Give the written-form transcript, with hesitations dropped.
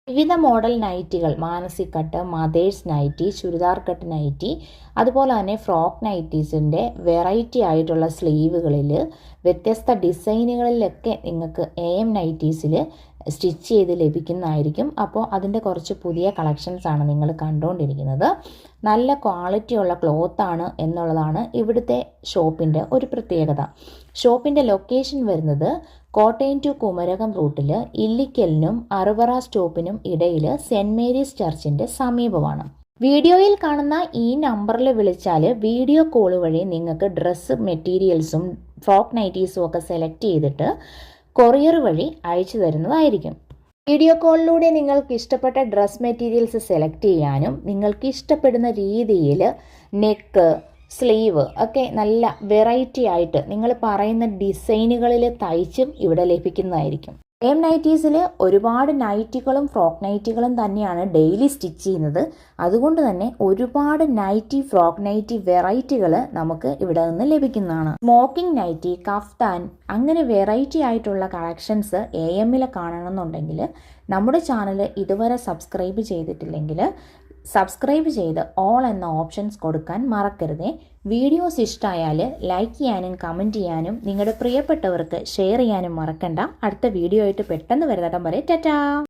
വിവിധ മോഡൽ നൈറ്റികൾ, Manasi cut, mothers nighty, churidar cut nighty, അതുപോലെ തന്നെ ഫ്രോക്ക് നൈറ്റീസിൻ്റെ വെറൈറ്റി ആയിട്ടുള്ള സ്ലീവുകളിൽ വ്യത്യസ്ത ഡിസൈനുകളിലൊക്കെ നിങ്ങൾക്ക് AM നൈറ്റീസിൽ സ്റ്റിച്ച് ചെയ്ത് ലഭിക്കുന്നതായിരിക്കും. അപ്പോൾ അതിൻ്റെ കുറച്ച് പുതിയ കളക്ഷൻസാണ് നിങ്ങൾ കണ്ടുകൊണ്ടിരിക്കുന്നത്. നല്ല ക്വാളിറ്റിയുള്ള ക്ലോത്താണ് എന്നുള്ളതാണ് ഇവിടുത്തെ ഷോപ്പിൻ്റെ ഒരു പ്രത്യേകത. ഷോപ്പിൻ്റെ ലൊക്കേഷൻ വരുന്നത് കോട്ടയം ടു കുമരകം റൂട്ടിൽ ഇല്ലിക്കലിനും അറുവറ സ്റ്റോപ്പിനും ഇടയിൽ സെൻറ് മേരീസ് ചർച്ചിൻ്റെ സമീപമാണ്. വീഡിയോയിൽ കാണുന്ന ഈ നമ്പറിൽ വിളിച്ചാൽ വീഡിയോ കോൾ വഴി നിങ്ങൾക്ക് ഡ്രസ്സ് മെറ്റീരിയൽസും ഫ്രോക്ക് നൈറ്റീസും ഒക്കെ സെലക്ട് ചെയ്തിട്ട് കൊറിയർ വഴി അയച്ചു തരുന്നതായിരിക്കും. വീഡിയോ കോളിലൂടെ നിങ്ങൾക്ക് ഇഷ്ടപ്പെട്ട ഡ്രസ് മെറ്റീരിയൽസ് സെലക്ട് ചെയ്യാനും നിങ്ങൾക്ക് ഇഷ്ടപ്പെടുന്ന രീതിയിൽ നെക്ക്, സ്ലീവ് ഒക്കെ നല്ല വെറൈറ്റി ആയിട്ട് നിങ്ങൾ പറയുന്ന ഡിസൈനുകളിൽ തയ്ച്ചും ഇവിടെ ലഭിക്കുന്നതായിരിക്കും. AM നൈറ്റീസിൽ ഒരുപാട് നൈറ്റികളും ഫ്രോക്ക് നൈറ്റികളും തന്നെയാണ് ഡെയിലി സ്റ്റിച്ച് ചെയ്യുന്നത്. അതുകൊണ്ട് തന്നെ ഒരുപാട് നൈറ്റി, ഫ്രോക്ക് നൈറ്റി വെറൈറ്റികൾ നമുക്ക് ഇവിടെ നിന്ന് ലഭിക്കുന്നതാണ്. സ്മോക്കിംഗ് നൈറ്റി, കഫ്താൻ, അങ്ങനെ വെറൈറ്റി ആയിട്ടുള്ള കളക്ഷൻസ് AM കാണണമെന്നുണ്ടെങ്കിൽ നമ്മുടെ ചാനൽ ഇതുവരെ സബ്സ്ക്രൈബ് ചെയ്തിട്ടില്ലെങ്കിൽ സബ്സ്ക്രൈബ് ചെയ്ത് ഓൾ എന്ന ഓപ്ഷൻസ് കൊടുക്കാൻ മറക്കരുതേ. വീഡിയോസ് ഇഷ്ടമായാൽ ലൈക്ക് ചെയ്യാനും കമൻറ്റ് ചെയ്യാനും നിങ്ങളുടെ പ്രിയപ്പെട്ടവർക്ക് ഷെയർ ചെയ്യാനും മറക്കണ്ട. അടുത്ത വീഡിയോ ആയിട്ട് പെട്ടെന്ന് വരുന്നിടം വരെ ടാറ്റാ.